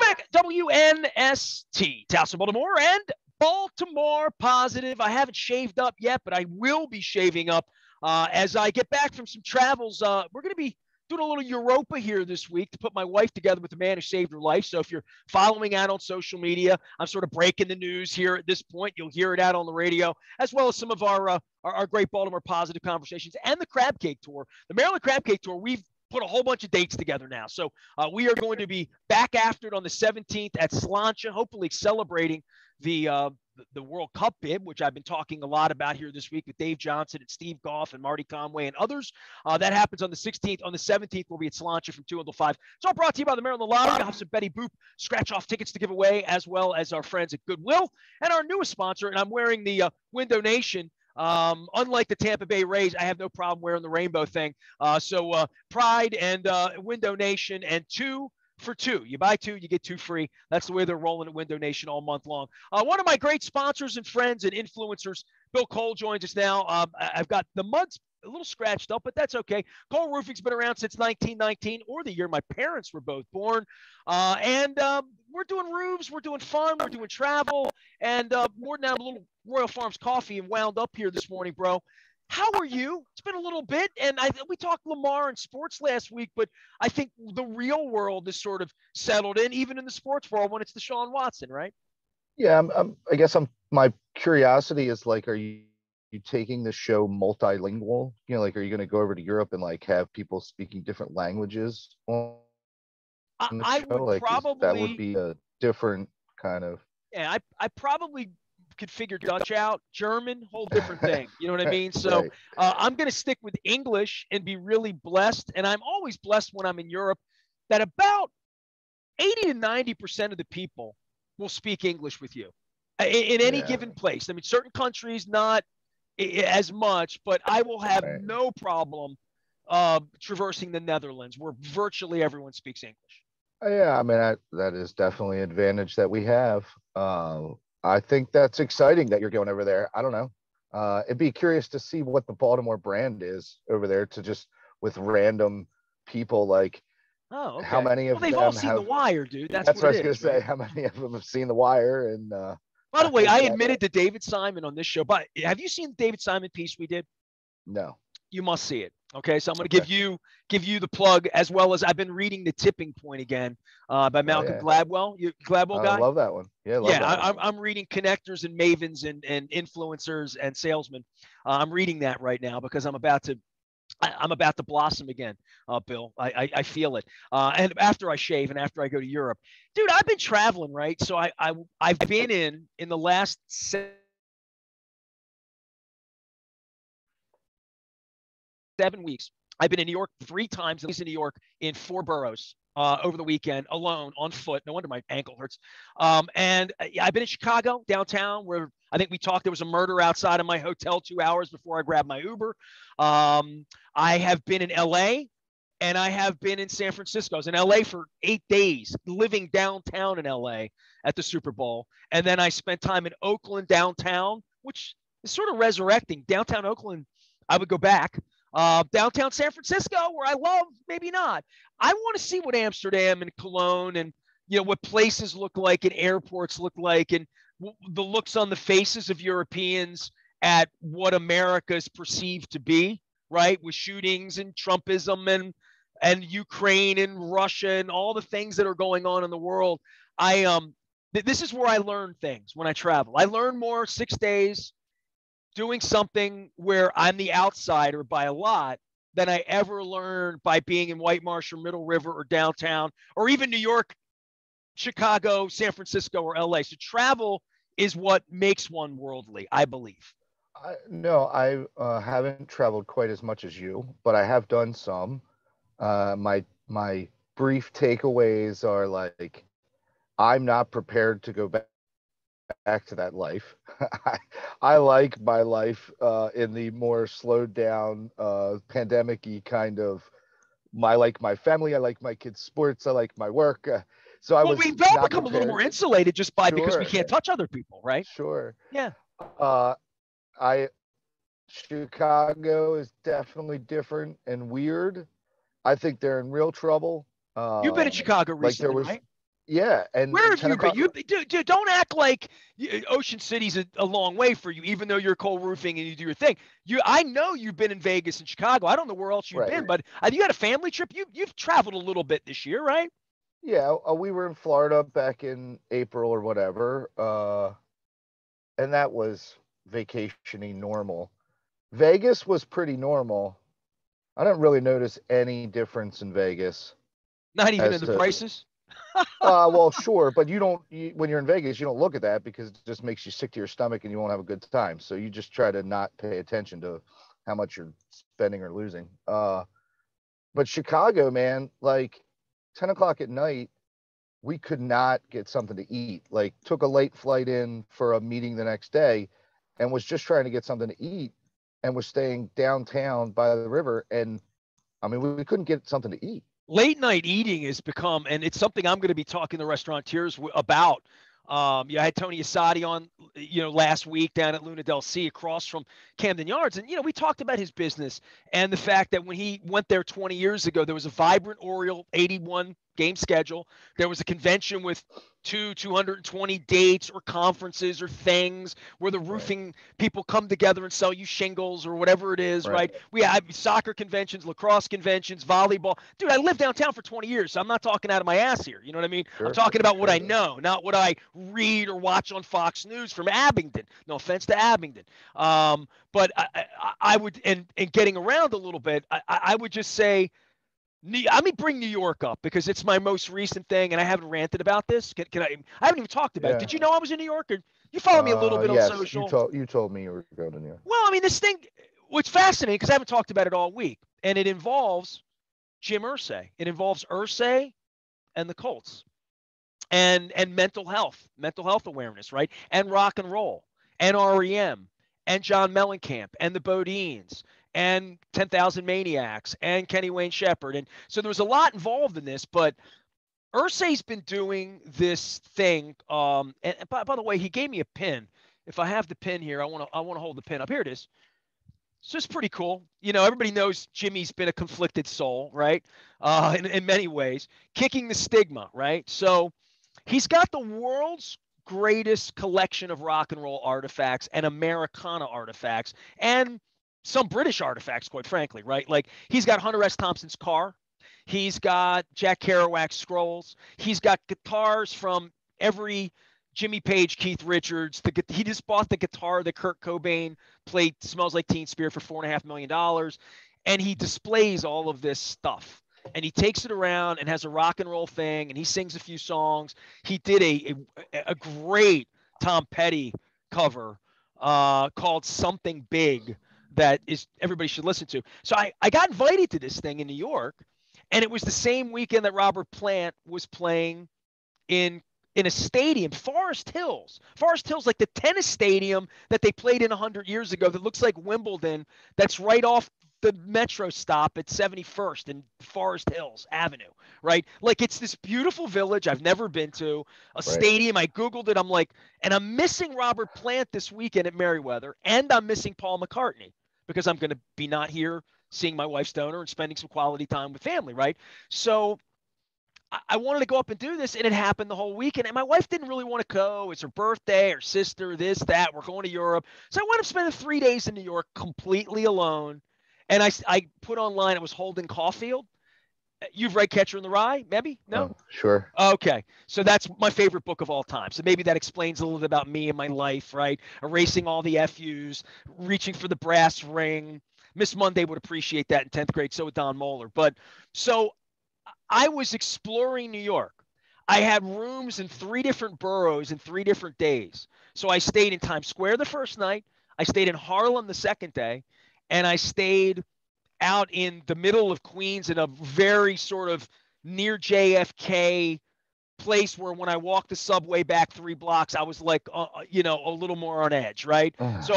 back. WNST, Towson, Baltimore, and Baltimore Positive. I haven't shaved up yet, but I will be shaving up as I get back from some travels. We're going to be doing a little Europa here this week to put my wife together with the man who saved her life. So if you're following out on social media, I'm sort of breaking the news here at this point. You'll hear it out on the radio, as well as some of our great Baltimore Positive conversations and the Crab Cake Tour. The Maryland Crab Cake Tour, we've put a whole bunch of dates together now. So we are going to be back after it on the 17th at Slancha, hopefully celebrating the World Cup bid, which I've been talking a lot about here this week with Dave Johnson and Steve Goff and Marty Conway and others. That happens on the 16th. On the 17th, we'll be at Slancha from 2 until 5. It's all brought to you by the Maryland Lottery. I have some Betty Boop scratch-off tickets to give away, as well as our friends at Goodwill and our newest sponsor. And I'm wearing the Window Nation. Unlike the Tampa Bay Rays, I have no problem wearing the rainbow thing. So Pride and Window Nation, and 2 for 2. You buy 2, you get 2 free. That's the way they're rolling at Window Nation all month long. One of my great sponsors and friends and influencers, Bill Cole, joins us now. I've got the mud's a little scratched up, but that's okay. Cole Roofing's been around since 1919, or the year my parents were both born. And we're doing roofs, we're doing fun, we're doing travel, and more than that, a little Royal Farms coffee and wound up here this morning, bro. How are you? It's been a little bit, and we talked Lamar and sports last week, but I think the real world is sort of settled in, even in the sports world, when it's Deshaun Watson, right? Yeah, I guess my curiosity is, like, are you taking the show multilingual? You know, like, are you going to go over to Europe and, like, have people speaking different languages on the I show? would Like, probably that would be a different kind of. Yeah, I probably could figure Dutch out. German, whole different thing. You know what I mean? So Right. I'm going to stick with English and be really blessed. And I'm always blessed when I'm in Europe that about 80 to 90% of the people will speak English with you in any given place. I mean, certain countries, not as much, but I will have no problem traversing the Netherlands, where virtually everyone speaks English. Yeah, I mean, that is definitely an advantage that we have. I think that's exciting that you're going over there. I don't know. It'd be curious to see what the Baltimore brand is over there, to just with random people, like, oh, okay. How many of they've them all seen have The Wire, dude. That's what I was it going is, to say. right? How many of them have seen The Wire? And By the way, I admitted to David Simon on this show, but have you seen the David Simon piece we did? No. You must see it. Okay, so I'm going to give you the plug, as well as I've been reading The Tipping Point again by Malcolm Gladwell. You Gladwell guy? I love that one. Yeah, I'm reading Connectors and Mavens and Influencers and Salesmen. I'm reading that right now because I'm about to blossom again, Bill. I feel it. And after I shave and after I go to Europe, dude, I've been traveling, right? So I've been in the last 7 weeks. I've been in New York 3 times, at least in New York, in 4 boroughs over the weekend, alone, on foot. No wonder my ankle hurts. And I've been in Chicago, downtown, where I think we talked. There was a murder outside of my hotel 2 hours before I grabbed my Uber. I have been in LA, and I have been in San Francisco. I was in LA for 8 days, living downtown in LA at the Super Bowl. And then I spent time in Oakland downtown, which is sort of resurrecting. Downtown Oakland, I would go back. Downtown San Francisco, where I love, maybe not. I want to see what Amsterdam and Cologne and, what places look like and airports look like, and the looks on the faces of Europeans at what America is perceived to be, right? With shootings and Trumpism and Ukraine and Russia and all the things that are going on in the world. This is where I learn things when I travel. I learn more 6 days doing something where I'm the outsider by a lot than I ever learned by being in White Marsh or Middle River or downtown or even New York, Chicago, San Francisco, or LA. So travel is what makes one worldly, I believe. No, I haven't traveled quite as much as you, but I have done some. My brief takeaways are, like, I'm not prepared to go back to that life. I like my life in the more slowed down, pandemic-y kind of. I like my family. I like my kids' sports. I like my work. So we've all become a little more insulated just because we can't touch other people, right? Sure. Yeah. Chicago is definitely different and weird. I think they're in real trouble. You've been in Chicago recently, right? Yeah, and Where have 10 you been? o'clock. Dude, don't act like Ocean City's a long way for you, even though you're Cole Roofing and you do your thing. I know you've been in Vegas and Chicago. I don't know where else you've Right. been, but have you had a family trip? You've traveled a little bit this year, right? Yeah, we were in Florida back in April or whatever, and that was vacationing normal. Vegas was pretty normal. I didn't really notice any difference in Vegas Not even as in the to, prices. well, sure, but when you're in Vegas, you don't look at that because it just makes you sick to your stomach and you won't have a good time. So you just try to not pay attention to how much you're spending or losing. But Chicago, man, like 10 o'clock at night, we could not get something to eat. Like, took a late flight in for a meeting the next day and was just trying to get something to eat and was staying downtown by the river. And I mean, we couldn't get something to eat. Late night eating has become, and it's something I'm going to be talking to restaurateurs about. I had Tony Asadi on, last week down at Luna Del Sea across from Camden Yards. And, we talked about his business and the fact that when he went there 20 years ago, there was a vibrant Oriole 81 game schedule. There was a convention with 220 dates or conferences or things where the roofing people come together and sell you shingles or whatever it is, right? We have soccer conventions, lacrosse conventions, volleyball. Dude, I lived downtown for 20 years, so I'm not talking out of my ass here. You know what I mean? Sure, I'm talking about what I know, not what I read or watch on Fox News from Abingdon. No offense to Abingdon. But I would, and getting around a little bit, I would just say, I mean, bring New York up because it's my most recent thing, and I haven't ranted about this. Can I? I haven't even talked about it. Did you know I was in New York? Or you follow me a little bit on Yes, social? you told me you were going to New York. Well, I mean, this thing, what's fascinating because I haven't talked about it all week, and it involves Jim Irsay. It involves Irsay and the Colts, and mental health awareness, right? And rock and roll, and REM, and John Mellencamp, and the Bodines, and 10,000 Maniacs, and Kenny Wayne Shepherd. And so there was a lot involved in this, but Irsay's been doing this thing. And by the way, he gave me a pin. If I have the pin here, I want to hold the pin up. Here it is. So it's pretty cool. Everybody knows Jimmy's been a conflicted soul, right? In many ways, kicking the stigma, right? So he's got the world's greatest collection of rock and roll artifacts and Americana artifacts and some British artifacts, quite frankly, right? Like he's got Hunter S. Thompson's car. He's got Jack Kerouac's scrolls. He's got guitars from every Jimmy Page, Keith Richards. He just bought the guitar that Kurt Cobain played Smells Like Teen Spirit for $4.5 million. And he displays all of this stuff. And he takes it around and has a rock and roll thing, and he sings a few songs. He did a great Tom Petty cover called Something Big that is everybody should listen to. So I got invited to this thing in New York, and it was the same weekend that Robert Plant was playing in a stadium, Forest Hills, like the tennis stadium that they played in 100 years ago that looks like Wimbledon, that's right off the metro stop at 71st and Forest Hills Avenue, right? Like it's this beautiful village I've never been to, a stadium. I Googled it. I'm like, and I'm missing Robert Plant this weekend at Merriweather, and I'm missing Paul McCartney because I'm going to be not here seeing my wife's donor and spending some quality time with family, right? So I wanted to go up and do this, and it happened the whole weekend. And my wife didn't really want to go. It's her birthday, her sister, this, that. We're going to Europe. So I wound up spending 3 days in New York completely alone. And I put online, it was Holden Caulfield. You've read Catcher in the Rye, maybe? No? Sure. Okay. So that's my favorite book of all time. So maybe that explains a little bit about me and my life, right? Erasing all the FUs, reaching for the brass ring. Miss Monday would appreciate that in 10th grade. So would Don Moeller. But so I was exploring New York. I had rooms in 3 different boroughs in 3 different days. So I stayed in Times Square the first night. I stayed in Harlem the second day. And I stayed out in the middle of Queens in a very sort of near JFK place where when I walked the subway back 3 blocks, I was like, a little more on edge, right? So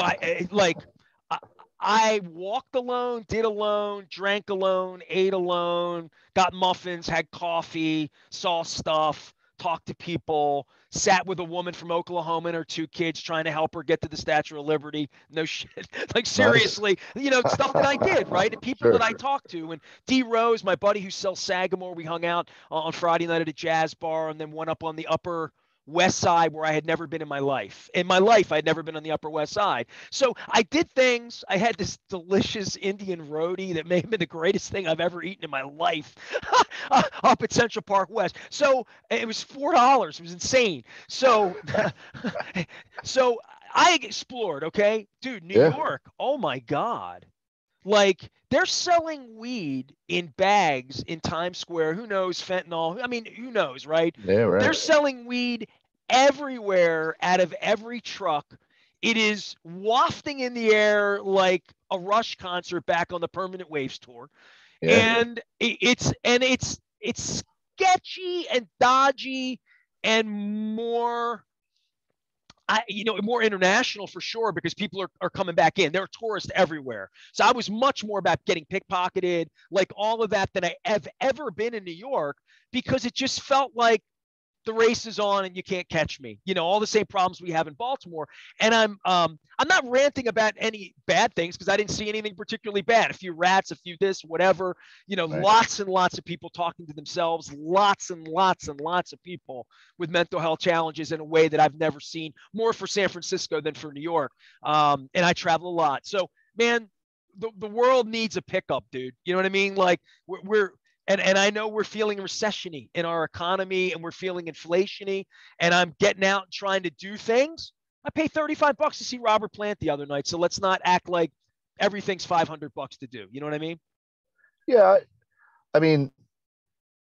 I walked alone, did alone, drank alone, ate alone, got muffins, had coffee, saw stuff, talked to people, sat with a woman from Oklahoma and her 2 kids trying to help her get to the Statue of Liberty. No shit. Like Nice. seriously, stuff that I did, right? The people Sure, that I sure. talked to. And D Rose, my buddy who sells Sagamore, we hung out on Friday night at a jazz bar and then went up on the Upper West Side where I had never been in my life. In my life, I had never been on the Upper West Side. So I did things. I had this delicious Indian roti that may have been the greatest thing I've ever eaten in my life up at Central Park West. So it was $4. It was insane. So, so I explored. Okay, dude, New Yeah. York. Oh my God. Like they're selling weed in bags in Times Square. Who knows fentanyl? I mean, who knows, right? Yeah, They're right. selling weed everywhere out of every truck. It is wafting in the air like a Rush concert back on the Permanent Waves tour. Yeah. And it's sketchy and dodgy and more more international for sure because people are coming back in. There are tourists everywhere. So I was much more about getting pickpocketed, like all of that than I have ever been in New York because it just felt like the race is on and you can't catch me. All the same problems we have in Baltimore. And I'm not ranting about any bad things because I didn't see anything particularly bad. A few rats, a few this, whatever. Right. Lots and lots of people talking to themselves, lots and lots and lots of people with mental health challenges in a way that I've never seen, more for San Francisco than for New York. And I travel a lot. So, man, the world needs a pickup, dude. You know what I mean? Like we're and I know we're feeling recession-y in our economy and we're feeling inflation-y and I'm getting out and trying to do things. I paid $35 to see Robert Plant the other night. So let's not act like everything's $500 to do. You know what I mean? Yeah. I mean,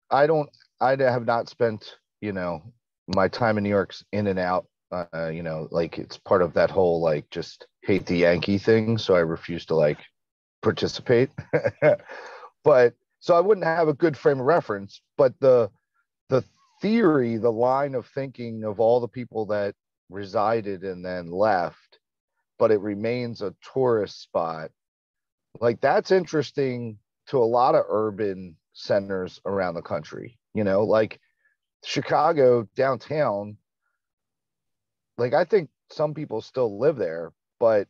I don't, I have not spent, my time in New York's in and out, like it's part of that whole, like, just hate the Yankee thing. So I refuse to like participate. But so I wouldn't have a good frame of reference, but the theory, the line of thinking of all the people that resided and then left, but it remains a tourist spot. Like that's interesting to a lot of urban centers around the country, like Chicago downtown. Like I think some people still live there, but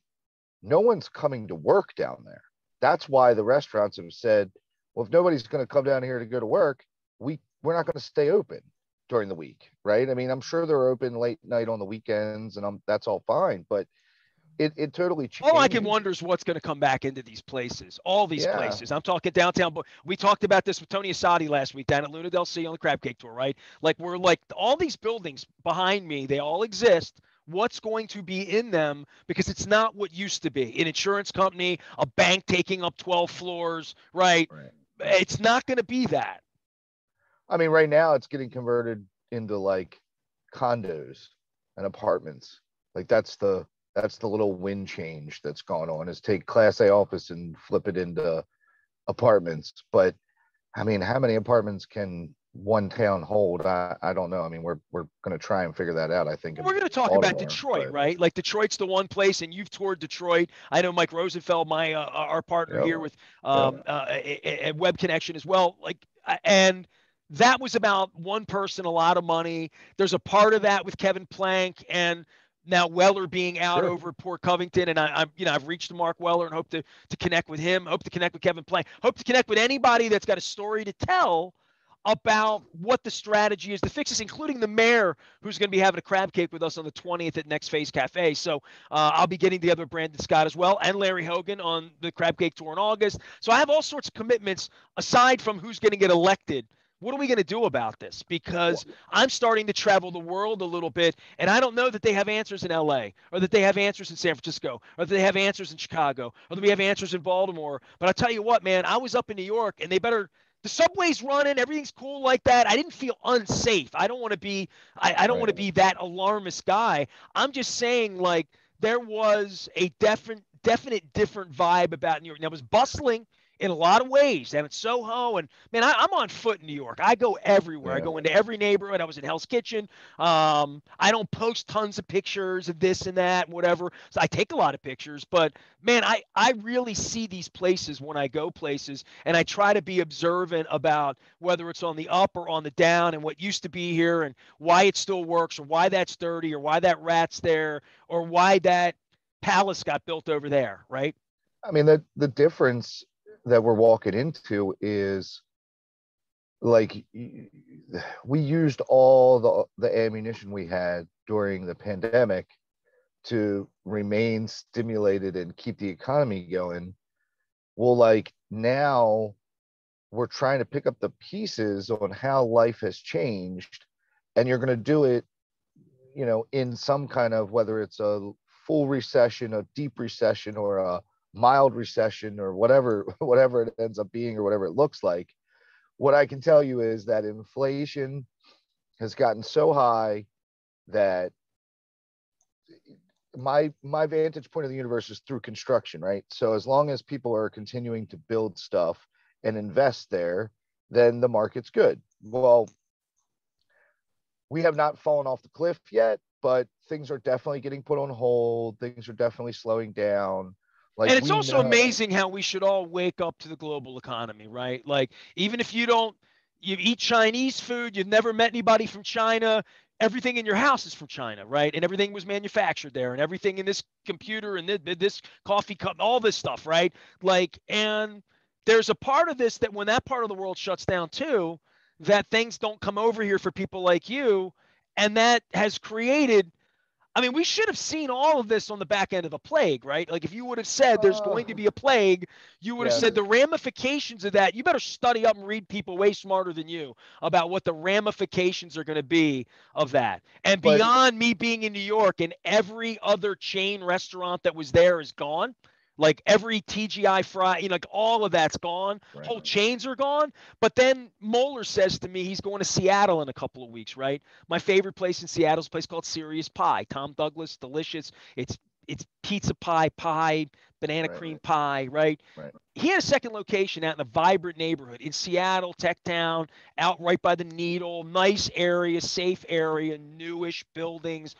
no one's coming to work down there. That's why the restaurants have said, well, if nobody's going to come down here to go to work, we're not going to stay open during the week, right? I mean, I'm sure they're open late night on the weekends, and that's all fine, but it totally All I can changes. wonder is what's going to come back into these places, all these Yeah, places. I'm talking downtown, but we talked about this with Tony Asadi last week down at Luna Del Sea on the Crab Cake Tour, right? Like we're like all these buildings behind me, they all exist. What's going to be in them because it's not what used to be an insurance company, a bank taking up 12 floors, right? right. It's not going to be that. I mean, right now it's getting converted into like condos and apartments. Like that's the little wind change that's gone on, is take Class A office and flip it into apartments. But I mean, how many apartments can one town hold? I don't know. I mean, we're going to try and figure that out, I think, Well, in we're going to talk about Baltimore. Detroit, But right? Like Detroit's the one place, and you've toured Detroit. I know Mike Rosenfeld, my our partner yep, here with yep, a Web Connection as well. Like, and that was about one person, a lot of money. There's a part of that with Kevin Plank and now Weller being out sure. over at Port Covington, and I've reached Mark Weller and hope to connect with him. Hope to connect with Kevin Plank. Hope to connect with anybody that's got a story to tell about what the strategy is to fix this, including the mayor who's going to be having a crab cake with us on the 20th at Next Phase Cafe. So I'll be getting together with Brandon Scott as well and Larry Hogan on the crab cake tour in August. So I have all sorts of commitments aside from who's going to get elected. What are we going to do about this? Because I'm starting to travel the world a little bit, and I don't know that they have answers in LA or that they have answers in San Francisco or that they have answers in Chicago or that we have answers in Baltimore. But I'll tell you what, man, I was up in New York, and they better the subway's running, everything's cool like that. I didn't feel unsafe. I don't want to be I don't want Right. to be that alarmist guy. I'm just saying like there was a definite different vibe about New York. Now it was bustling. in a lot of ways. Down in Soho, and man, I'm on foot in New York. I go everywhere. I Yeah. go into every neighborhood. I was in Hell's Kitchen. I don't post tons of pictures of this and that and whatever. So I take a lot of pictures, but man, I really see these places when I go places, and I try to be observant about whether it's on the up or on the down, and what used to be here, and why it still works, or why that's dirty, or why that rat's there, or why that palace got built over there, right? I mean, the difference that we're walking into is like we used all the ammunition we had during the pandemic to remain stimulated and keep the economy going. Well, like now we're trying to pick up the pieces on how life has changed, and you're going to do it, in some kind of, whether it's a full recession, a deep recession, or a mild recession, or whatever it ends up being, or whatever it looks like. What I can tell you is that inflation has gotten so high that my vantage point of the universe is through construction, right? So as long as people are continuing to build stuff and invest there, then the market's good. Well, we have not fallen off the cliff yet, but things are definitely getting put on hold. Things are definitely slowing down. Like And it's we also know, amazing how we should all wake up to the global economy, right? Like, even if you eat Chinese food, you've never met anybody from China, everything in your house is from China, right? And everything was manufactured there, and everything in this computer and this coffee cup, all this stuff, right? Like, and there's a part of this that when that part of the world shuts down too, that things don't come over here for people like you. And that has created, I mean, we should have seen all of this on the back end of the plague, right? Like, if you would have said there's going to be a plague, you would have said yes, the ramifications of that. You better study up and read people way smarter than you about what the ramifications are going to be of that. And but beyond me being in New York, and every other chain restaurant that was there is gone. Like every TGI fry, like all of that's gone. right, Whole chains are gone. But then Moeller says to me he's going to Seattle in a couple of weeks, right? My favorite place in Seattle is a place called Serious Pie. Tom Douglas, delicious. It's pizza pie, banana right, cream pie, right? right, He had a second location out in a vibrant neighborhood in Seattle, Tech Town, out right by the Needle, nice area, safe area, newish buildings,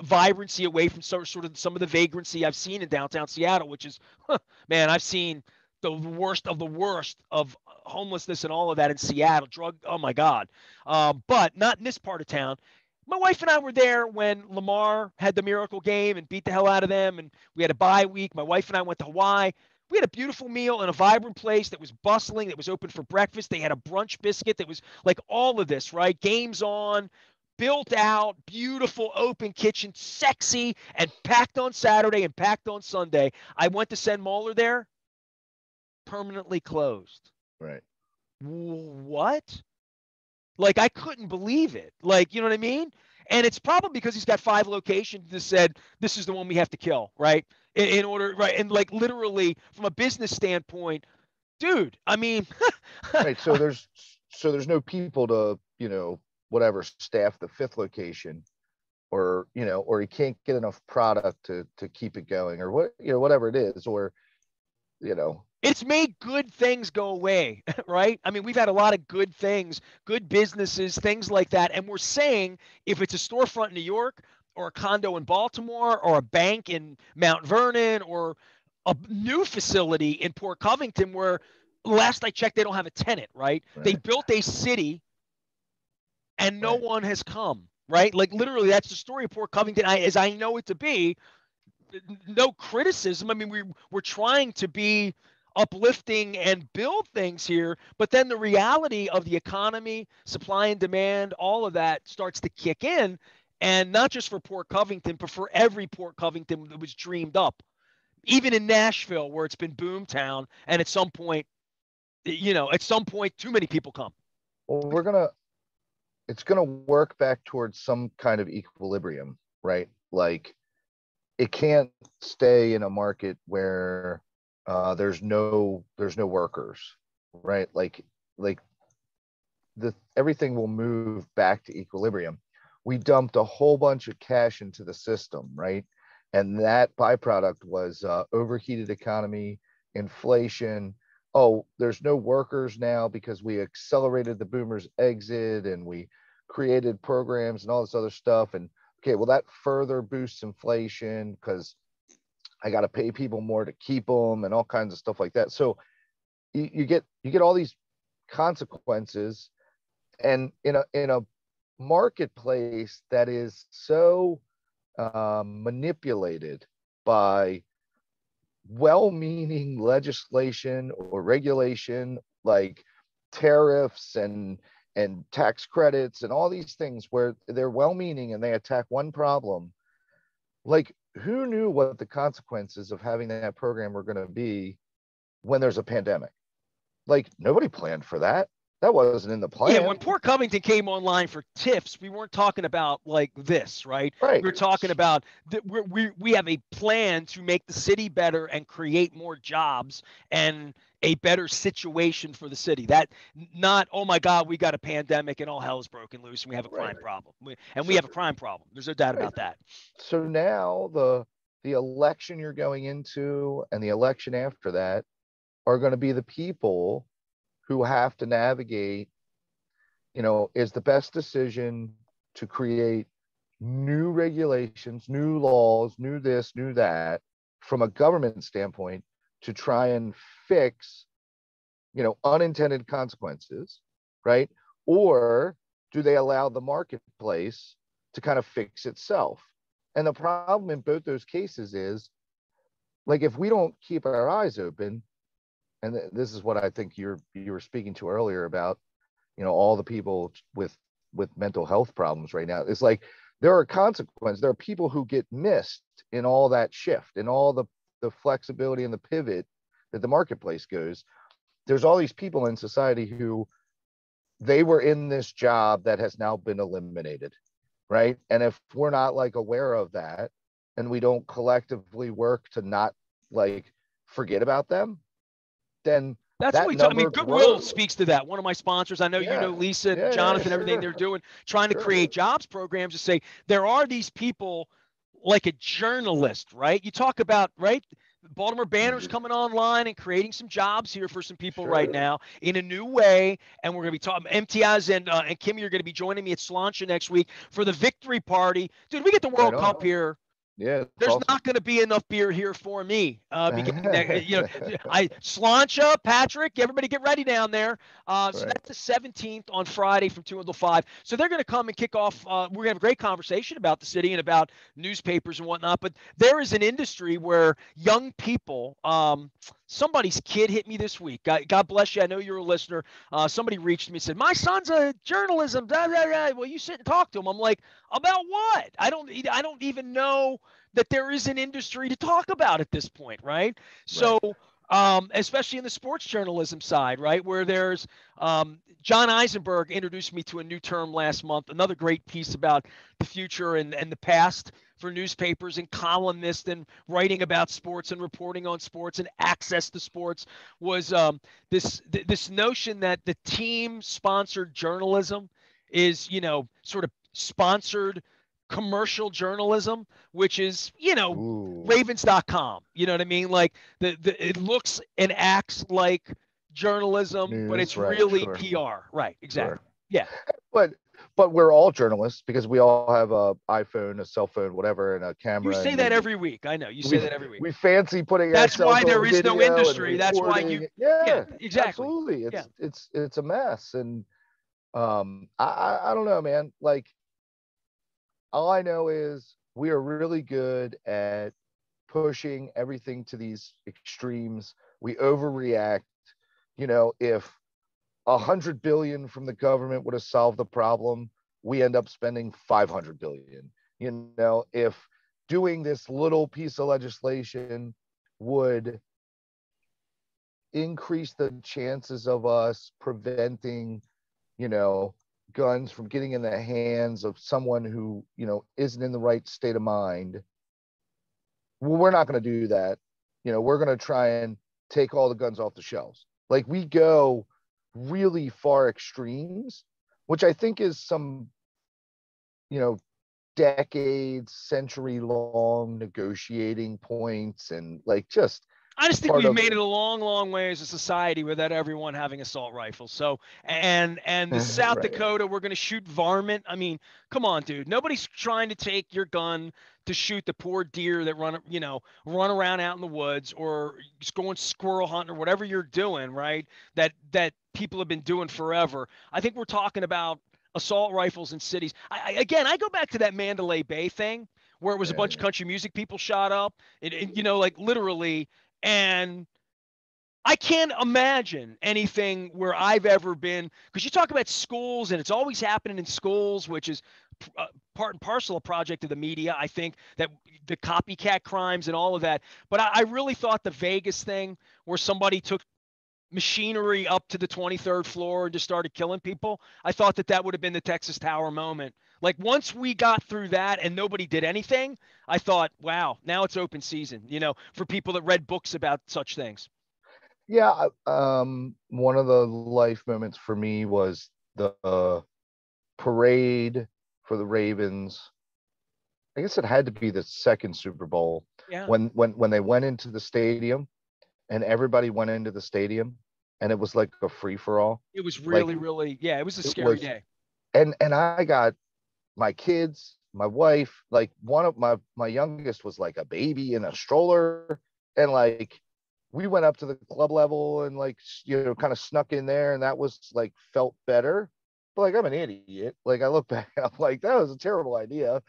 vibrancy away from sort of some of the vagrancy I've seen in downtown Seattle, which is, man, I've seen the worst of homelessness and all of that in Seattle. Oh my God. But not in this part of town. My wife and I were there when Lamar had the miracle game and beat the hell out of them, and we had a bye week. My wife and I went to Hawaii. We had a beautiful meal in a vibrant place that was bustling, that was open for breakfast. They had a brunch biscuit that was like all of this, right? Games on, built out, beautiful open kitchen, sexy, and packed on Saturday and packed on Sunday. I went to send Moeller there, permanently closed. right. What? Like, I couldn't believe it. Like, you know what I mean? And it's probably because he's got 5 locations that said this is the one we have to kill, right? In order, right? And like literally from a business standpoint, dude, I mean, Right. So there's no people to, whatever, staff the fifth location, or he can't get enough product to keep it going, or whatever it is, or you know, it's made good things go away, right? I mean, we've had a lot of good things, good businesses, things like that. And we're saying if it's a storefront in New York, or a condo in Baltimore, or a bank in Mount Vernon, or a new facility in Port Covington, where last I checked, they don't have a tenant, right? They right, built a city and no right. one has come, right? Like literally, that's the story of Port Covington, as I know it to be. No criticism. I mean, we're trying to be uplifting and build things here, but then the reality of the economy, supply and demand, all of that starts to kick in, and not just for Port Covington, but for every Port Covington that was dreamed up. Even in Nashville, where it's been boomtown, and at some point, too many people come. Well, it's gonna work back towards some kind of equilibrium, right? Like it can't stay in a market where there's no workers, right? Like the everything will move back to equilibrium. We dumped a whole bunch of cash into the system, right? And that byproduct was overheated economy, inflation. oh, there's no workers now because we accelerated the boomers exit and we created programs and all this other stuff. And okay, well, that further boosts inflation because I got to pay people more to keep them and all kinds of stuff like that. So you get all these consequences, and in a marketplace that is so manipulated by well-meaning legislation or regulation like tariffs and tax credits and all these things where they're well-meaning and they attack one problem. Like, who knew what the consequences of having that program were going to be when there's a pandemic? Like, nobody planned for that. That wasn't in the Yeah, plan. when Port Covington came online for TIFs, we weren't talking about like this, right? Right. We were talking about that we have a plan to make the city better and create more jobs and a better situation for the city. That not, oh my God, we got a pandemic and all hell is broken loose and we have a crime problem. We have a crime problem. There's no doubt about that. So now the election you're going into and the election after that are going to be the people who have to navigate, is the best decision to create new regulations, new laws, new this, new that, from a government standpoint to try and fix, unintended consequences, right? Or do they allow the marketplace to kind of fix itself? And the problem in both those cases is, like, if we don't keep our eyes open, and this is what I think you were speaking to earlier about, all the people with mental health problems right now. It's like there are consequences. There are people who get missed in all that shift and all the flexibility and the pivot that the marketplace goes. There's all these people in society who they were in this job that has now been eliminated, right? And if we're not like aware of that and we don't collectively work to not like forget about them, then that's that what we talk. I mean, Goodwill grows. speaks to that. One of my sponsors, I know you know Lisa and Jonathan, everything they're doing, trying to create jobs programs to say there are these people like a journalist, right? You talk about, right? Baltimore Banner's coming online and creating some jobs here for some people right now in a new way. And we're going to be talking. MTIs and Kimmy are going to be joining me at Slancha next week for the victory party. Dude, we get the World Cup here. Yeah, there's not going to be enough beer here for me. Because Slancha, Patrick, everybody get ready down there. So that's the 17th on Friday from 2 until 5. So they're going to come and kick off. We're going to have a great conversation about the city and about newspapers and whatnot. But there is an industry where young people, somebody's kid hit me this week. God bless you. I know you're a listener. Somebody reached me and said, my son's a journalism. Blah, blah, blah. Well, you sit and talk to him. I'm like, about what? I don't even know that there is an industry to talk about at this point, right? So, especially in the sports journalism side, right, where there's John Eisenberg introduced me to a new term last month, another great piece about the future and the past for newspapers and columnists and writing about sports and reporting on sports and access to sports was this notion that the team sponsored journalism is, sort of sponsored commercial journalism, which is, Ravens.com. You know what I mean? Like it looks and acts like journalism, but it's really PR. Right. Exactly. Yeah. But we're all journalists because we all have a iPhone, a cell phone, whatever, and a camera. You say that every week. I know you say that every week. We fancy putting. That's why there is no industry. That's why you. Yeah, exactly. Absolutely. It's a mess, and I don't know, man. Like, all I know is we are really good at pushing everything to these extremes. We overreact. If 100 billion from the government would have solved the problem, we end up spending 500 billion. If doing this little piece of legislation would increase the chances of us preventing, guns from getting in the hands of someone who, isn't in the right state of mind, well, we're not going to do that. We're going to try and take all the guns off the shelves. Like, we go really far extremes, which I think is some, decades, century long negotiating points, and like just I just think part we've of made it a long, long way as a society without everyone having assault rifles. So, and the South right. Dakota, we're going to shoot varmint. I mean, come on, dude. Nobody's trying to take your gun to shoot the poor deer that run around out in the woods, or just going squirrel hunting, or whatever you're doing, right? That people have been doing forever. I think we're talking about assault rifles in cities. Again, I go back to that Mandalay Bay thing where it was a bunch of Yeah. country music people shot up, like literally. And I can't imagine anything where I've ever been, because you talk about schools and it's always happening in schools, which is part and parcel a project of the media. I think that the copycat crimes and all of that. But I really thought the Vegas thing where somebody took machinery up to the 23rd floor and just started killing people, I thought that would have been the Texas Tower moment. Like once we got through that and nobody did anything, I thought, wow, now it's open season, for people that read books about such things. Yeah, one of the life moments for me was the parade for the Ravens. I guess it had to be the second Super Bowl Yeah. when they went into the stadium and everybody went into the stadium and it was like a free for all. It was Like really, really, yeah, it was a it scary was, day. and I got my kids, my wife, like one of my youngest was like a baby in a stroller, and like we went up to the club level and like kind of snuck in there, and that was like felt better. But like I'm an idiot. Like I look back and I'm like that was a terrible idea,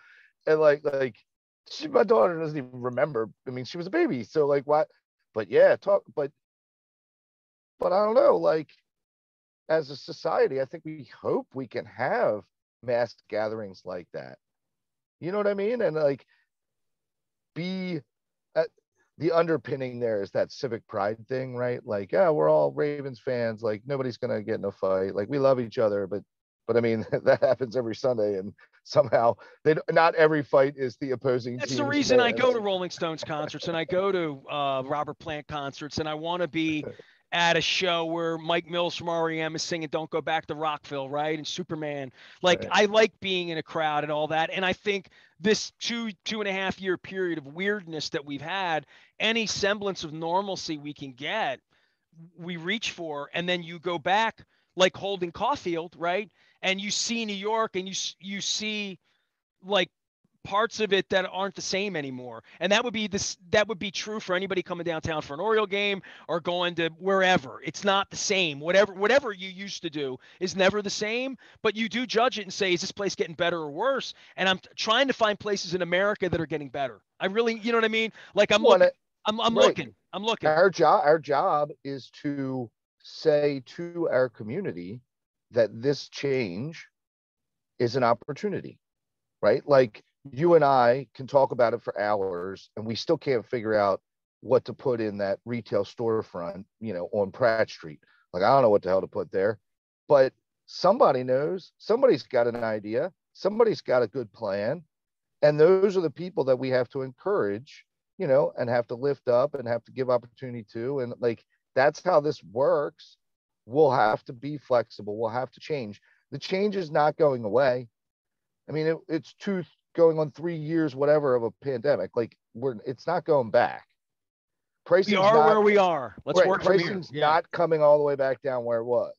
and my daughter doesn't even remember. I mean, she was a baby, so like what? But yeah, but I don't know. Like as a society, I think we hope we can have mass gatherings like that. You know what I mean? And like be the underpinning there is that civic pride thing, right? Like, yeah, we're all Ravens fans. Like nobody's gonna get in a fight. Like we love each other, but I mean that happens every Sunday, and somehow they not every fight is the opposing That's the team's reason I go fans. to Rolling Stones concerts and I go to Robert Plant concerts, and I want to be at a show where Mike Mills from REM is singing "Don't Go Back to Rockville," right? And Superman. Like Right. I like being in a crowd and all that. And I think this 2.5 year period of weirdness that we've had, any semblance of normalcy we can get, we reach for, and then you go back like Holden Caulfield, right? And you see New York, and you see like parts of it that aren't the same anymore. And that would be true for anybody coming downtown for an Oriole game or going to wherever. It's not the same. Whatever you used to do is never the same, but you do judge it and say, is this place getting better or worse? And I'm trying to find places in America that are getting better. I really, you know what I mean? Like I'm Well, looking, I'm right. looking, I'm looking. Our job is to say to our community that this change is an opportunity, right? Like you and I can talk about it for hours and we still can't figure out what to put in that retail storefront, on Pratt Street. Like, I don't know what the hell to put there, but somebody knows, somebody's got an idea, somebody's got a good plan. And those are the people that we have to encourage, and have to lift up and have to give opportunity to. And like, that's how this works. We'll have to be flexible. We'll have to change. The change is not going away. I mean, it's going on 3 years, whatever, of a pandemic. Like it's not going back. We Pricing's are not where we are. Let's right. work from here. Pricing's Yeah. not coming all the way back down where it was.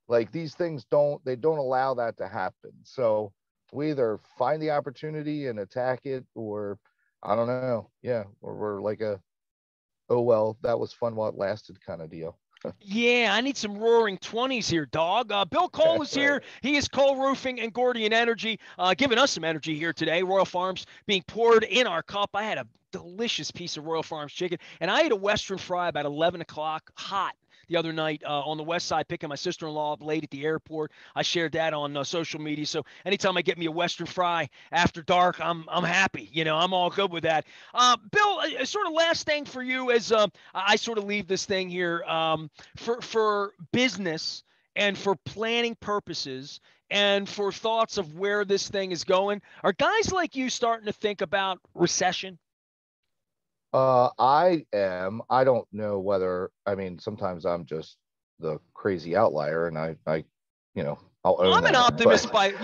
Like these things don't allow that to happen. So we either find the opportunity and attack it, or I don't know. Yeah. Or we're like oh well, that was fun while it lasted kind of deal. Yeah, I need some roaring 20s here, dog. Bill Cole is Right. here. He is Cole Roofing and Gordian Energy, giving us some energy here today. Royal Farms being poured in our cup. I had a delicious piece of Royal Farms chicken, and I ate a Western fry about 11 o'clock hot the other night on the west side, picking my sister-in-law up late at the airport. I shared that on social media. So anytime I get me a Western fry after dark, I'm happy. I'm all good with that. Bill, sort of last thing for you as I sort of leave this thing here. For business and for planning purposes and for thoughts of where this thing is going, are guys like you starting to think about recession? I am. I don't know whether, I mean, sometimes I'm just the crazy outlier and I, I'll Well, own I'm an that. optimist But by,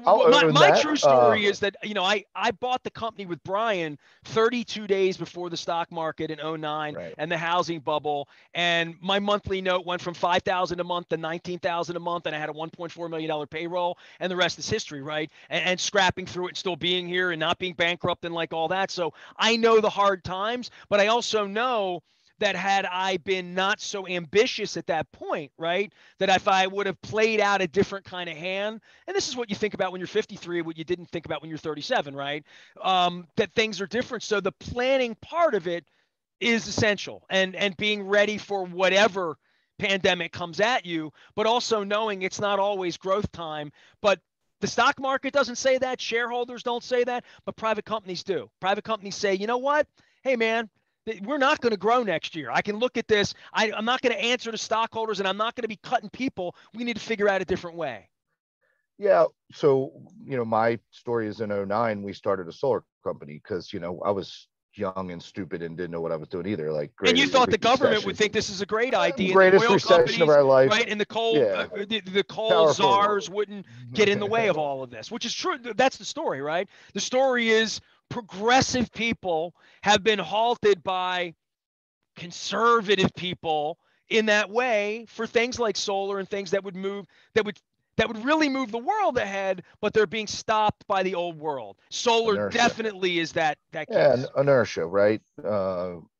I'll own my that. true story is that, I bought the company with Brian 32 days before the stock market in '09 Right. and the housing bubble. And my monthly note went from 5,000 a month to 19,000 a month. And I had a $1.4 million payroll, and the rest is history, right? And scrapping through it and still being here and not being bankrupt and like all that. So I know the hard times, but I also know that had I been not so ambitious at that point, right? That if I would have played out a different kind of hand, and this is what you think about when you're 53, what you didn't think about when you're 37, right? That things are different. So the planning part of it is essential, and being ready for whatever pandemic comes at you, but also knowing it's not always growth time. But the stock market doesn't say that. Shareholders don't say that, but private companies do. Private companies say, you know what? Hey, man, we're not going to grow next year. I can look at this. I'm not going to answer to stockholders, and I'm not going to be cutting people. We need to figure out a different way. Yeah. So, my story is in '09, we started a solar company because, I was young and stupid and didn't know what I was doing either. Like And you greatest thought the government would recession, think this is a great idea, and the greatest oil recession of companies, our life. right, and the coal, Yeah. the coal Powerful. czars wouldn't get in the way of all of this, which is true. That's the story, right? The story is progressive people have been halted by conservative people in that way for things like solar and things that would move that would really move the world ahead, but they're being stopped by the old world. Solar Inertia. definitely is that Yeah, case. inertia, right?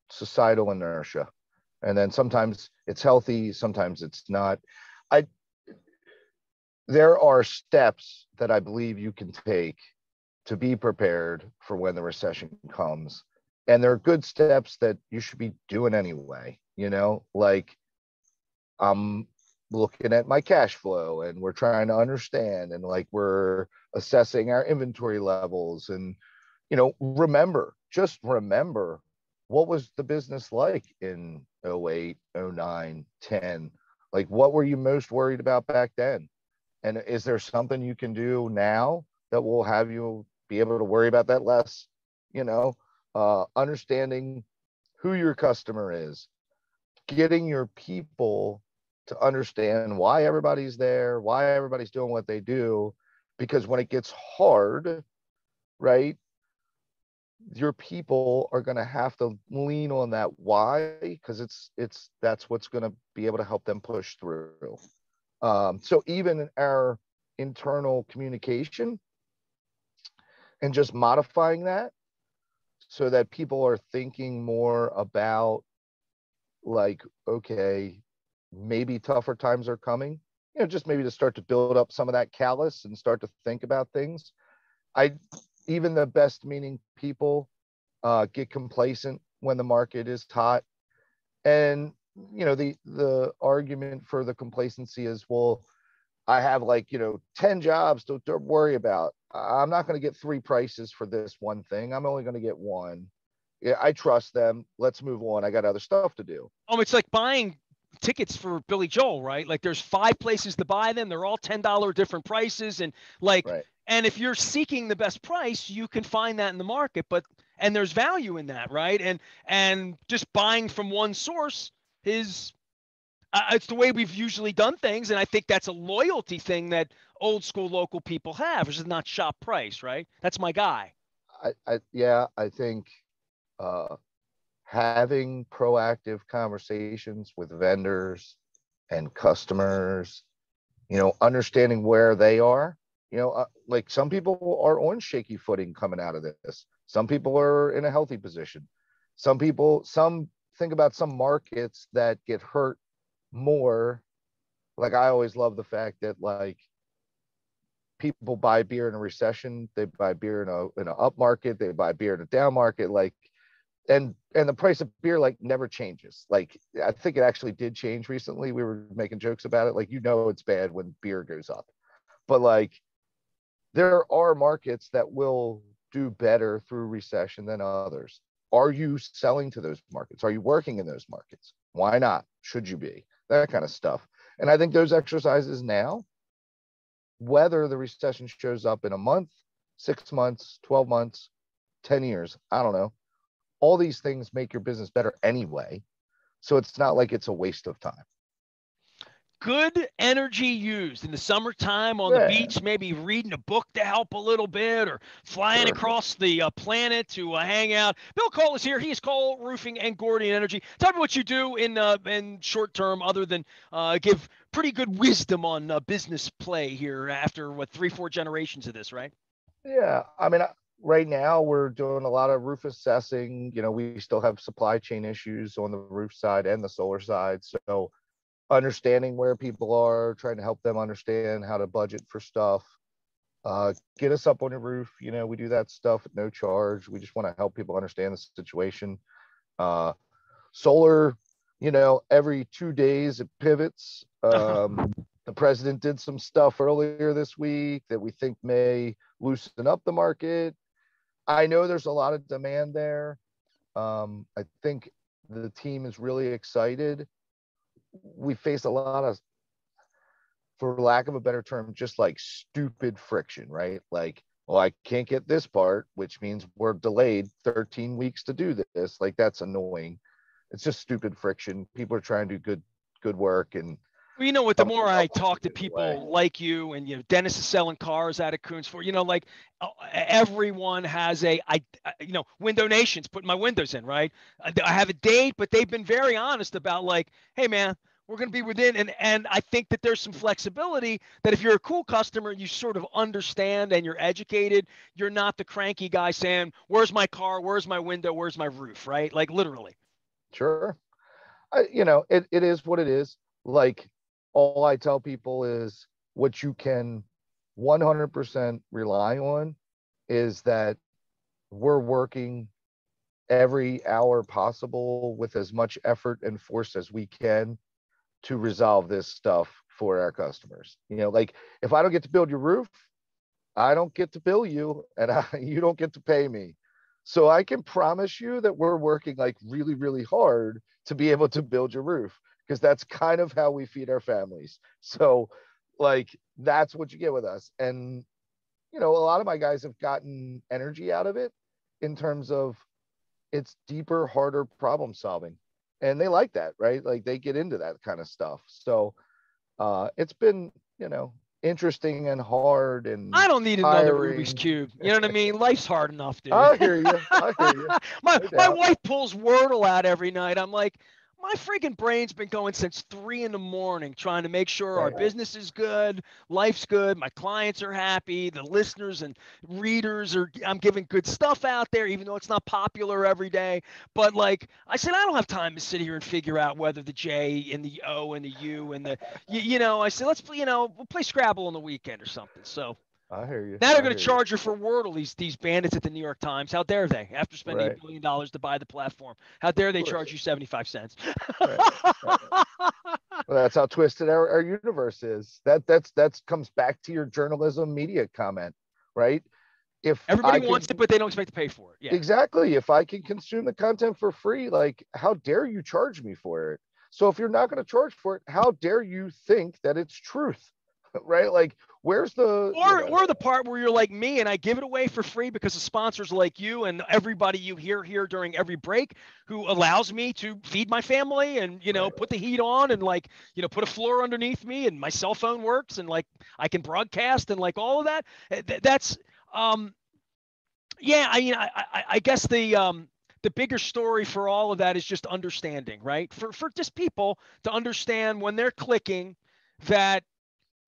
Societal inertia. And then sometimes it's healthy, sometimes it's not. I There are steps that I believe you can take to be prepared for when the recession comes. And there are good steps that you should be doing anyway, like I'm looking at my cash flow and we're trying to understand, and like we're assessing our inventory levels, and just remember what was the business like in '08, '09, '10. Like, what were you most worried about back then? And is there something you can do now that will have you be able to worry about that less? Understanding who your customer is, getting your people to understand why everybody's there, why everybody's doing what they do. Because when it gets hard, right, your people are going to have to lean on that why, because that's what's going to be able to help them push through. So even in our internal communication and just modifying that so that people are thinking more about, like, okay, maybe tougher times are coming, just maybe to start to build up some of that callus and start to think about things. Even the best meaning people get complacent when the market is hot. And the argument for the complacency is, well, I have 10 jobs to worry about. I'm not going to get three prices for this one thing. I'm only going to get one. Yeah, I trust them. Let's move on. I got other stuff to do. Oh, it's like buying tickets for Billy Joel, right? Like there's 5 places to buy them. They're all $10 different prices. Right. And if you're seeking the best price, you can find that in the market, and there's value in that, right? And just buying from one source is it's the way we've usually done things. And I think that's a loyalty thing that old school local people have, which is not shop price, right? That's my guy. I think uh, having proactive conversations with vendors and customers, understanding where they are, like some people are on shaky footing coming out of this. Some people are in a healthy position. Some think about some markets that get hurt more. Like, I always love the fact that, like, people buy beer in a recession, they buy beer in a up market, they buy beer in a down market, like, and the price of beer like never changes. Like, I think it actually did change recently. We were making jokes about it. Like, it's bad when beer goes up, but like there are markets that will do better through recession than others. Are you selling to those markets? Are you working in those markets? Why not? Should you be? That kind of stuff. And I think those exercises now, whether the recession shows up in a month, 6 months, 12 months, 10 years, I don't know. All these things make your business better anyway. So it's not like it's a waste of time. good energy used in the summertime on the Yeah, beach, maybe reading a book to help a little bit, or flying sure. across the planet to hang out. Bill Cole is here. He's Cole Roofing and Gordian Energy. Tell me what you do in short term, other than give pretty good wisdom on business play here after what 3-4 generations of this, right? Yeah, I mean, right now we're doing a lot of roof assessing. We still have supply chain issues on the roof side and the solar side. So understanding where people are, trying to help them understand how to budget for stuff. Get us up on your roof. We do that stuff at no charge. We just want to help people understand the situation. Uh, Solar, every 2 days it pivots. The president did some stuff earlier this week that we think may loosen up the market. I know there's a lot of demand there. I think the team is really excited. We face a lot of, for lack of a better term, just like stupid friction, right? Like, well, I can't get this part, which means we're delayed 13 weeks to do this. Like, that's annoying. It's just stupid friction. People are trying to do good work, and Well, you know what? The more I talk to way. people like you, and Dennis is selling cars out of Coons for, like everyone has Window Nation's putting my windows in, right? I have a date, but they've been very honest about like, hey man, we're going to be within, and I think that there's some flexibility that if you're a cool customer, you sort of understand and you're educated. You're not the cranky guy saying, "Where's my car? Where's my window? Where's my roof?" Right? Like literally. Sure. It is what it is. Like, all I tell people is what you can 100% rely on is that we're working every hour possible with as much effort and force as we can to resolve this stuff for our customers. Like, if I don't get to build your roof, I don't get to bill you, and you don't get to pay me. So I can promise you that we're working like really, really hard to be able to build your roof, because that's kind of how we feed our families. So, like, that's what you get with us. And, a lot of my guys have gotten energy out of it in terms of it's deeper, harder problem solving. And they like that, right? Like, they get into that kind of stuff. So it's been, interesting and hard I and don't need another Rubik's tiring. Cube. You know what I mean? Life's hard enough, dude. I hear you. I hear you. my No my doubt. wife pulls Wordle out every night. I'm like, my freaking brain's been going since 3 in the morning trying to make sure our Right. business is good, life's good, my clients are happy, the listeners and readers are. I'm giving good stuff out there, even though it's not popular every day. But like I said, I don't have time to sit here and figure out whether the J and the O and the U and the I said let's we'll play Scrabble on the weekend or something. So. I hear you. Now they're I going to hear you. charge you for Wordle, these bandits at the New York Times. How dare they? After spending Right. $1 billion to buy the platform, how dare Of they course. charge you 75 cents? Right. Right. Well, that's how twisted our universe is. That's comes back to your journalism media comment, right? If Everybody I wants it, can but they don't expect to pay for it. Yeah. exactly, if I can consume the content for free, like, how dare you charge me for it? So if you're not going to charge for it, how dare you think that it's truth? Right? Like, where's Or the part where you're like me and I give it away for free because of sponsors like you and everybody you hear here during every break who allows me to feed my family and right, put the heat on and like put a floor underneath me and my cell phone works and like I can broadcast and like all of that. That's yeah, I guess the bigger story for all of that is just understanding, right? For just people to understand when they're clicking that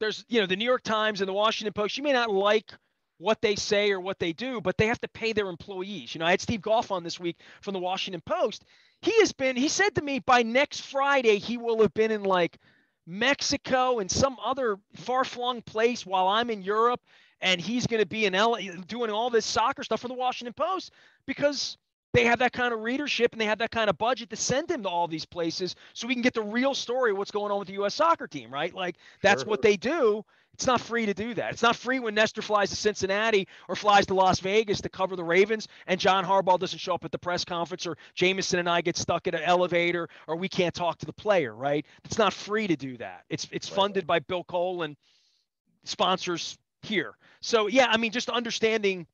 there's the New York Times and the Washington Post. You may not like what they say or what they do, but they have to pay their employees. I had Steve Goff on this week from the Washington Post. He said to me by next Friday he will have been in like Mexico and some other far-flung place while I'm in Europe, and he's going to be in LA doing all this soccer stuff for the Washington Post because they have that kind of readership and they have that kind of budget to send him to all these places so we can get the real story of what's going on with the U.S. soccer team, right? Like that's sure, what they do. It's not free to do that. It's not free when Nestor flies to Cincinnati or flies to Las Vegas to cover the Ravens and John Harbaugh doesn't show up at the press conference or Jameson and I get stuck in an elevator or we can't talk to the player, right? It's not free to do that. It's right. funded by Bill Cole and sponsors here. So yeah, I mean just understanding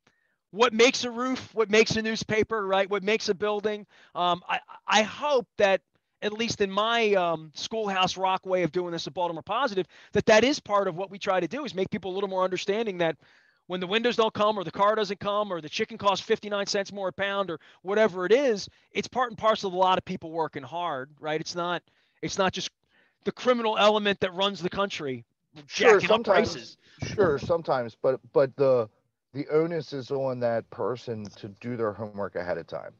what makes a roof, what makes a newspaper, right? What makes a building. I hope that at least in my schoolhouse rock way of doing this at Baltimore Positive, that is part of what we try to do, is make people a little more understanding that when the windows don't come, or the car doesn't come, or the chicken costs 59 cents more a pound, or whatever it is, it's part and parcel of a lot of people working hard, right? It's not just the criminal element that runs the country Sure, jacking up sometimes, prices. sure, sometimes, but the onus is on that person to do their homework ahead of time,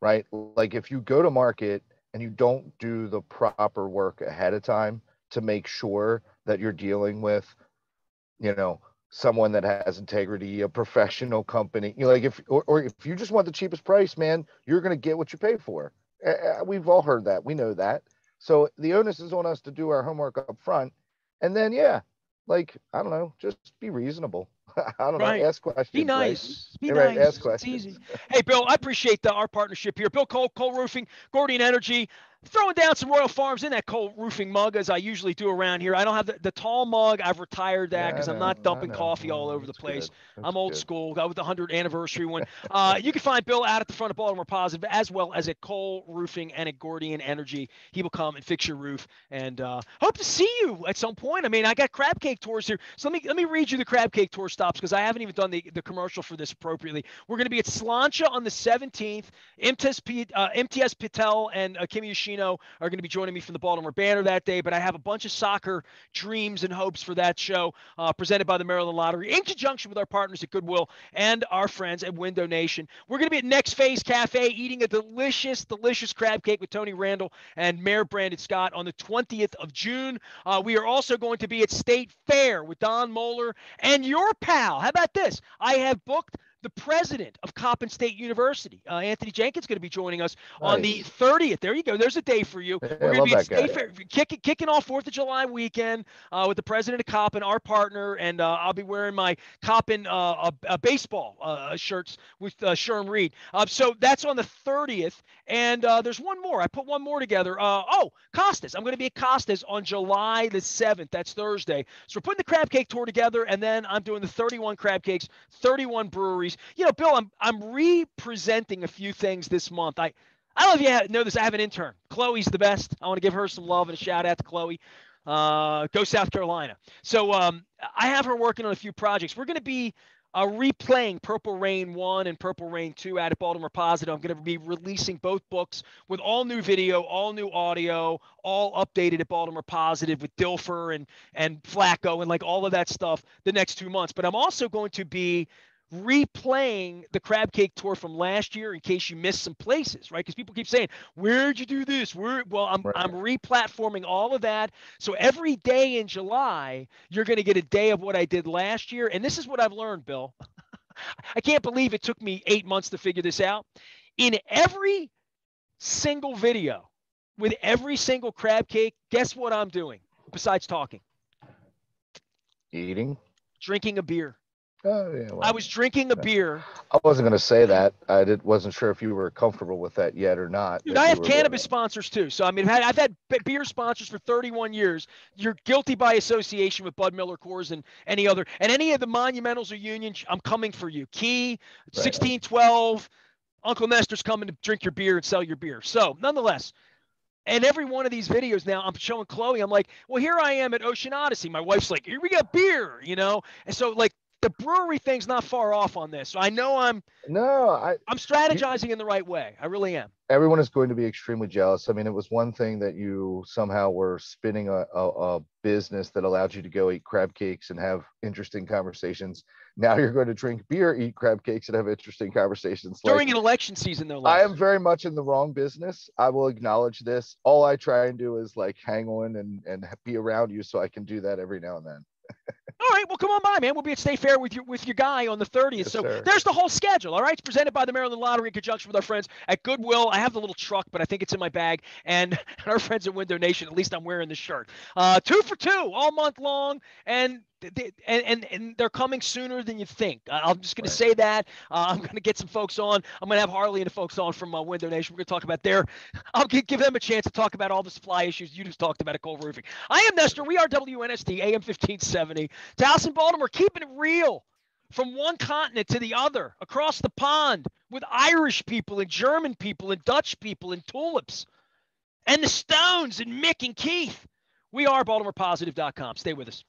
right? Like if you go to market and you don't do the proper work ahead of time to make sure that you're dealing with, you know, someone that has integrity, a professional company, you know, like or if you just want the cheapest price, man, you're going to get what you pay for. We've all heard that. We know that. So the onus is on us to do our homework up front. And then, yeah, like, I don't know, just be reasonable. I don't know, Right. ask Be questions, right? nice. Be Right, ask nice. It's questions. easy. Hey, Bill, I appreciate our partnership here. Bill Cole, Cole Roofing, Gordian Energy, throwing down some Royal Farms in that Cole Roofing mug, as I usually do around here. I don't have the tall mug. I've retired that Yeah, because I'm not I dumping know. coffee all over the That's place. good. That's I'm old good. school. Got with the 100th anniversary one. You can find Bill out at the front of Baltimore Positive, as well as at Cole Roofing and at Gordian Energy. He will come and fix your roof. And hope to see you at some point. I mean, I got crab cake tours here. So let me read you the crab cake tour stops, because I haven't even done the commercial for this appropriately. We're going to be at Slancha on the 17th. MTS Patel and Kimi Yoshino are going to be joining me from the Baltimore Banner that day. But I have a bunch of soccer dreams and hopes for that show, presented by the Maryland Lottery in conjunction with our partners at Goodwill and our friends at Window Nation. We're going to be at Next Phase Cafe eating a delicious, delicious crab cake with Tony Randall and Mayor Brandon Scott on the 20th of June. We are also going to be at State Fair with Don Moeller and your pal. How about this? I have booked the president of Coppin State University, Anthony Jenkins, going to be joining us on the Nice. 30th. There you go. There's a day for you. Yeah, We're I going to love be at that guy. State Fair, kicking off 4th of July weekend with the president of Coppin, our partner, and I'll be wearing my Coppin baseball shirts with Sherm Reed. So that's on the 30th. And there's one more. I put one more together. Costas. I'm going to be at Costas on July the 7th. That's Thursday. So we're putting the crab cake tour together, and then I'm doing the 31 crab cakes, 31 breweries. You know, Bill, I'm re-presenting a few things this month. I don't know if you know this. I have an intern. Chloe's the best. I want to give her some love and a shout out to Chloe. Go South Carolina. So I have her working on a few projects. We're going to be replaying Purple Rain 1 and Purple Rain 2 out at Baltimore Positive. I'm going to be releasing both books with all new video, all new audio, all updated at Baltimore Positive with Dilfer and Flacco and like all of that stuff the next 2 months. But I'm also going to be replaying the crab cake tour from last year in case you missed some places, right? Because people keep saying, "Where'd you do this?" I'm Right. replatforming all of that. So every day in July, you're going to get a day of what I did last year. And this is what I've learned, Bill. I can't believe it took me 8 months to figure this out. In every single video with every single crab cake, guess what I'm doing besides talking? Eating. Drinking a beer. Oh yeah. I Well, was drinking a beer. I wasn't going to say that. Wasn't sure if you were comfortable with that yet or not. Dude, If I you have were doing cannabis that. sponsors too. So I mean, I've had beer sponsors for 31 years. You're guilty by association with Bud Miller Coors and any of the monumentals or unions. I'm coming for you. Key, Right. 1612. Uncle Nestor's coming to drink your beer and sell your beer. So nonetheless, and every one of these videos now, I'm showing Chloe. I'm like, well, here I am at Ocean Odyssey. My wife's like, here we got beer, you know. And so like the brewery thing's not far off on this. So I know No, I'm you, strategizing in the right way. I really am. everyone is going to be extremely jealous. I mean, it was one thing that you somehow were spinning a business that allowed you to go eat crab cakes and have interesting conversations. Now you're going to drink beer, eat crab cakes, and have interesting conversations. During Like, an election season, no I less. am very much in the wrong business. I will acknowledge this. All I try and do is like hang on and be around you so I can do that every now and then. All right, well, come on by, man. We'll be at State Fair with your guy on the 30th. Yes, So sir. there's the whole schedule. All right, it's presented by the Maryland Lottery in conjunction with our friends at Goodwill. I have the little truck, but I think it's in my bag. And our friends at Window Nation. At least I'm wearing the shirt. 2 for 2 all month long, and they're coming sooner than you think. I'm just going to Right. say that. I'm going to get some folks on. I'm going to have Harley and the folks on from Window Nation. We're going to talk about their. I'll give them a chance to talk about all the supply issues you just talked about at Cole Roofing. I am Nestor. We are WNST AM 1570. Dallas and Baltimore, keeping it real from one continent to the other, across the pond, with Irish people and German people and Dutch people and tulips. And the Stones and Mick and Keith. We are BaltimorePositive.com. Stay with us.